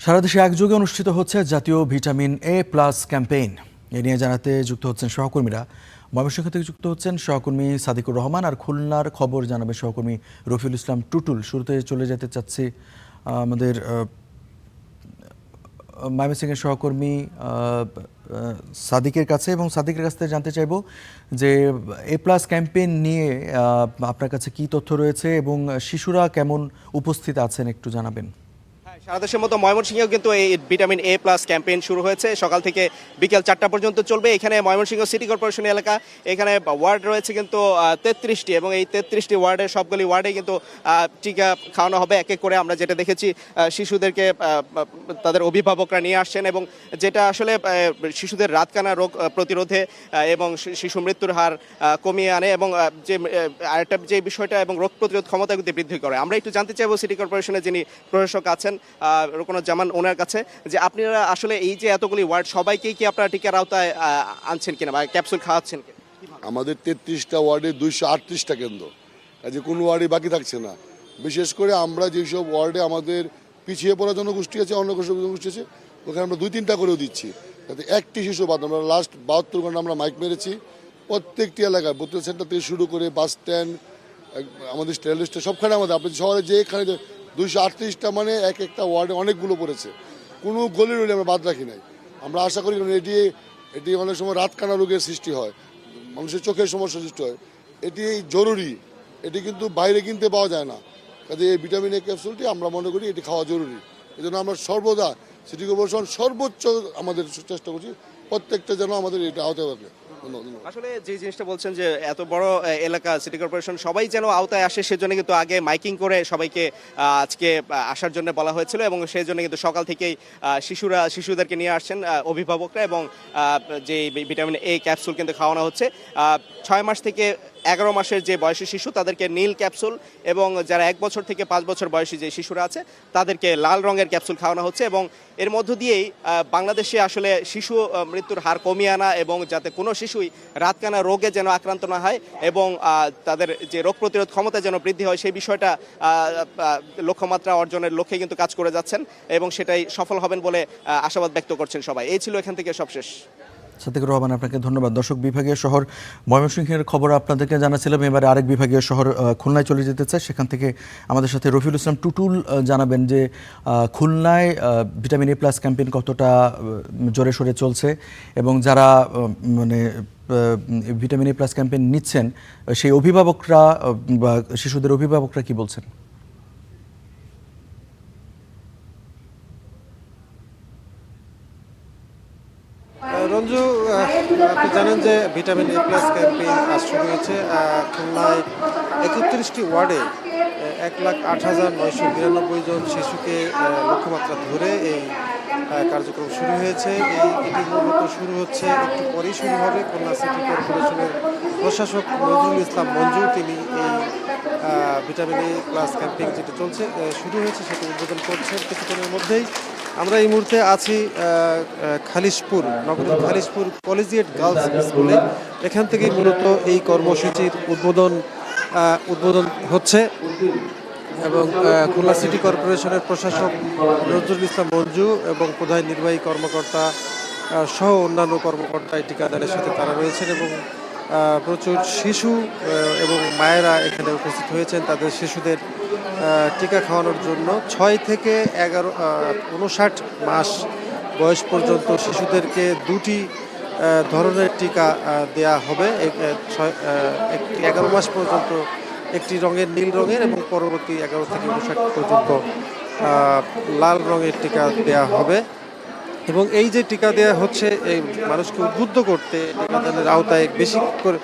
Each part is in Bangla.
সারা দেশে একযোগে অনুষ্ঠিত হচ্ছে জাতীয় ভিটামিন এ প্লাস ক্যাম্পেইন। এ নিয়ে জানাতে যুক্ত হচ্ছেন সহকর্মীরা। ময়মনসিংহ থেকে যুক্ত হচ্ছেন সহকর্মী সাদিকুর রহমান, আর খুলনার খবর জানাবে সহকর্মী রফিউল ইসলাম টুটুল। শুরুতে চলে যেতে চাচ্ছি আমাদের ময়মনসিংহের সহকর্মী সাদিকের কাছে, এবং সাদিকের কাছ থেকে জানতে চাইব যে এ প্লাস ক্যাম্পেইন নিয়ে আপনার কাছে কী তথ্য রয়েছে এবং শিশুরা কেমন উপস্থিত আছেন একটু জানাবেন। সারা দেশের মতো ময়মনসিংহেও কিন্তু এই ভিটামিন এ প্লাস ক্যাম্পেইন শুরু হয়েছে। সকাল থেকে বিকেল 4টা পর্যন্ত চলবে। এখানে ময়মনসিংহ সিটি কর্পোরেশন এলাকা, এখানে ওয়ার্ড রয়েছে কিন্তু 33টি, এবং এই 33টি ওয়ার্ডের সবগুলি ওয়ার্ডে কিন্তু টিকা খাওয়ানো হবে এক এক করে। আমরা যেটা দেখেছি, শিশুদেরকে তাদের অভিভাবকরা নিয়ে আসছেন, এবং যেটা আসলে শিশুদের রাতকানা রোগ প্রতিরোধে এবং শিশু মৃত্যুর হার কমিয়ে আনে, এবং যে আরেকটা যে বিষয়টা এবং রোগ প্রতিরোধ ক্ষমতা কিন্তু বৃদ্ধি করে। আমরা একটু জানতে চাইবো সিটি কর্পোরেশনের যিনি প্রশাসক আছেন রুকনুজ্জামান, ওনার কাছে, যে আপনারা আসলে এই যে এতগুলি ওয়ার্ড সবাইকেই কি আপনারা টিকার আওতায় আনছেন কিনা বা ক্যাপসুল খাওয়াচ্ছেন কিনা? আমাদের 33টা ওয়ার্ডে 238টা কেন্দ্র, কাজে কোনো ওয়ার্ডে বাকি থাকছে না। বিশেষ করে আমরা যেসব ওয়ার্ডে আমাদের পিছিয়ে পড়া জনগোষ্ঠী আছে, অন্য জনগোষ্ঠী আছে, ওখানে আমরা 2-3টা করেও দিচ্ছি, যাতে একটি শিশু বাদ। আমরা লাস্ট 72 ঘন্টা আমরা মাইক মেরেছি প্রত্যেকটি এলাকায়, বোতল সেন্টার থেকে শুরু করে বাস স্ট্যান্ড, আমাদের রেল স্টেশন, সবখানে আমাদের আপনাদের শহরে যেখানে 238টা, মানে এক একটা ওয়ার্ডে অনেকগুলো পড়েছে। কোনো গলি রইলে আমরা বাদ রাখি নাই। আমরা আশা করি এটি অনেক সময় রাতকানা রোগের সৃষ্টি হয়, মানুষের চোখের সমস্যা সৃষ্টি হয়, এটি জরুরি। এটি কিন্তু বাইরে কিনতে পাওয়া যায় না। কাজে এই ভিটামিন এ ক্যাপসুলটি আমরা মনে করি এটি খাওয়া জরুরি। এই জন্য আমরা সর্বদা সিটি কর্পোরেশন সর্বোচ্চ আমাদের চেষ্টা করছি প্রত্যেকটা যেন আমাদের এটা আওতায় থাকে। আসলে যে জিনিসটা বলছেন যে এত বড় এলাকা, সিটি কর্পোরেশন সবাই যেন আওতায় আসে, সেজন্য কিন্তু আগে মাইকিং করে সবাইকে আজকে আসার জন্য বলা হয়েছিল, এবং সেই জন্য কিন্তু সকাল থেকেই শিশুদেরকে নিয়ে আসছেন অভিভাবকরা, এবং যে ভিটামিন এ ক্যাপসুল কিন্তু খাওয়ানো হচ্ছে। 6 মাস থেকে 11 মাসের যে বয়সী শিশু তাদেরকে নীল ক্যাপসুল, এবং যারা 1 বছর থেকে 5 বছর বয়সী যে শিশুরা আছে তাদেরকে লাল রঙের ক্যাপসুল খাওয়ানো হচ্ছে, এবং এর মধ্য দিয়েই বাংলাদেশে আসলে শিশু মৃত্যুর হার কমিয়ে আনা, এবং যাতে কোনো শিশুই রাতকানা রোগে যেন আক্রান্ত না হয়, এবং তাদের যে রোগ প্রতিরোধ ক্ষমতা যেন বৃদ্ধি হয়, সেই বিষয়টা লক্ষ্যমাত্রা অর্জনের লক্ষ্যে কিন্তু কাজ করে যাচ্ছেন, এবং সেটাই সফল হবেন বলে আশাবাদ ব্যক্ত করছেন সবাই। এই ছিল এখান থেকে সবশেষ। সাদিকুর রহমান, আপনাকে ধন্যবাদ। দর্শক, বিভাগীয় শহর ময়মনসিংহের খবর আপনাদেরকে জানাচ্ছিলাম। এবারে আরেক বিভাগীয় শহর খুলনায় চলে যেতে চাই। সেখান থেকে আমাদের সাথে রফিউল ইসলাম টুটুল জানাবেন যে খুলনায় ভিটামিন এ প্লাস ক্যাম্পেইন কতটা জোরে সোরে চলছে, এবং যারা মানে ভিটামিন এ প্লাস ক্যাম্পেইন নিচ্ছেন সেই অভিভাবকরা বা শিশুদের অভিভাবকরা কি বলছেন। রঞ্জু, আপনি জানেন যে ভিটামিন এ প্লাস ক্যাম্পেইন আজ শুরু হয়েছে খুলনায় 31টি ওয়ার্ডে 1,08,992 জন শিশুকে লক্ষ্যমাত্রা ধরে এই কার্যক্রম শুরু হয়েছে। এটি মূলত শুরু হচ্ছে, একটু পরেই শুরু হবে। খুলনা সিটি কর্পোরেশনের প্রশাসক নজরুল ইসলাম মঞ্জু, তিনি এই ভিটামিন এ প্লাস ক্যাম্পেইন যেটা চলছে শুরু হয়েছে সেটি উদ্বোধন করছেন কিছুক্ষণের মধ্যেই। আমরা এই মুহূর্তে আছি খালিশপুর, নগরীর খালিশপুর কলেজিয়েট গার্লস স্কুলে। এখান থেকেই মূলত এই কর্মসূচির উদ্বোধন হচ্ছে, এবং খুলনা সিটি কর্পোরেশনের প্রশাসক নজরুল ইসলাম মঞ্জু এবং প্রধান নির্বাহী কর্মকর্তা সহ অন্যান্য কর্মকর্তা এই টিকাদানের সাথে তারা রয়েছেন, এবং প্রচুর শিশু এবং মায়েরা এখানে উপস্থিত হয়েছেন তাদের শিশুদের টিকা খাওয়ানোর জন্য। 6 থেকে 59 মাস বয়স পর্যন্ত শিশুদেরকে 2টি ধরনের টিকা দেয়া হবে। 11 মাস পর্যন্ত একটি রঙের নীল রঙের, এবং পরবর্তী 11 থেকে 59 পর্যন্ত লাল রঙের টিকা দেয়া হবে। এবং এই যে টিকা দেওয়া হচ্ছে, এই মানুষকে উদ্বুদ্ধ করতে, টিকাদানের আওতায় বেশি করে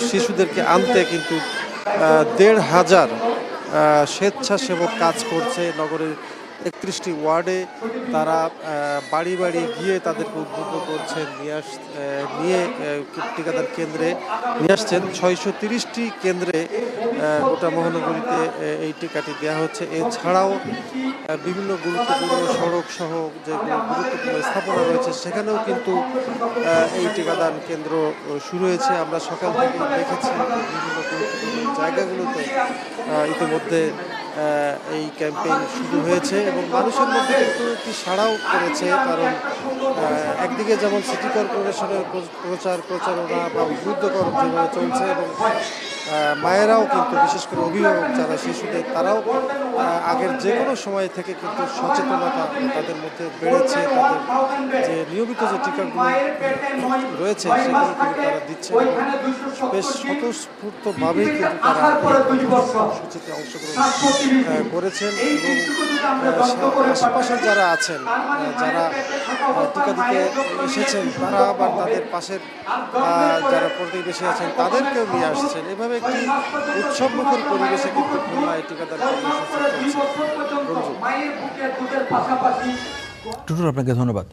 শিশুদেরকে আনতে কিন্তু 1,500 স্বেচ্ছাসেবক কাজ করছে নগরের 31টি ওয়ার্ডে। তারা বাড়ি বাড়ি গিয়ে তাদেরকে উদ্বুদ্ধ করছেন, নিয়ে টিকাদান কেন্দ্রে নিয়ে আসছেন। 630টি কেন্দ্রে গোটা মহানগরীতে এই টিকাটি দেওয়া হচ্ছে। এছাড়াও বিভিন্ন গুরুত্বপূর্ণ সড়ক সহ যেগুলো গুরুত্বপূর্ণ স্থাপনা রয়েছে সেখানেও কিন্তু এই টিকাদান কেন্দ্র শুরু হয়েছে। আমরা সকাল থেকে দেখেছি বিভিন্ন গুরুত্বপূর্ণ জায়গাগুলোতে ইতিমধ্যে এই ক্যাম্পেইন শুরু হয়েছে এবং মানুষের মধ্যে কিন্তু একটি সাড়াও পড়েছে। কারণ একদিকে যেমন সিটি কর্পোরেশনের প্রচারণা বা উদ্বুদ্ধকরণ যেভাবে চলছে এবং মায়েরাও কিন্তু বিশেষ করে অভিভাবক যারা শিশুদের তারাও আগের যে কোনো সময় থেকে কিন্তু সচেতনতা তাদের মধ্যে বেড়েছে। তাদের যে নিয়মিত যে টিকাগুলো রয়েছে সেগুলো কিন্তু তারা দিচ্ছে বেশ স্বতঃস্ফূর্তভাবেই কিন্তু তারা এই কর্মসূচিতে অংশগ্রহণ করেছেন এবং আশেপাশে যারা আছেন যারা টিকা দিতে এসেছেন তারা আবার তাদের পাশের যারা প্রতিবেশী আছেন তাদেরকেও নিয়ে আসছেন। এভাবে একটি উৎসবমুখর পরিবেশে কিন্তু খুলনায় টিকাদান কর্মসূচি চলছে। টুটুল আপনাকে ধন্যবাদ।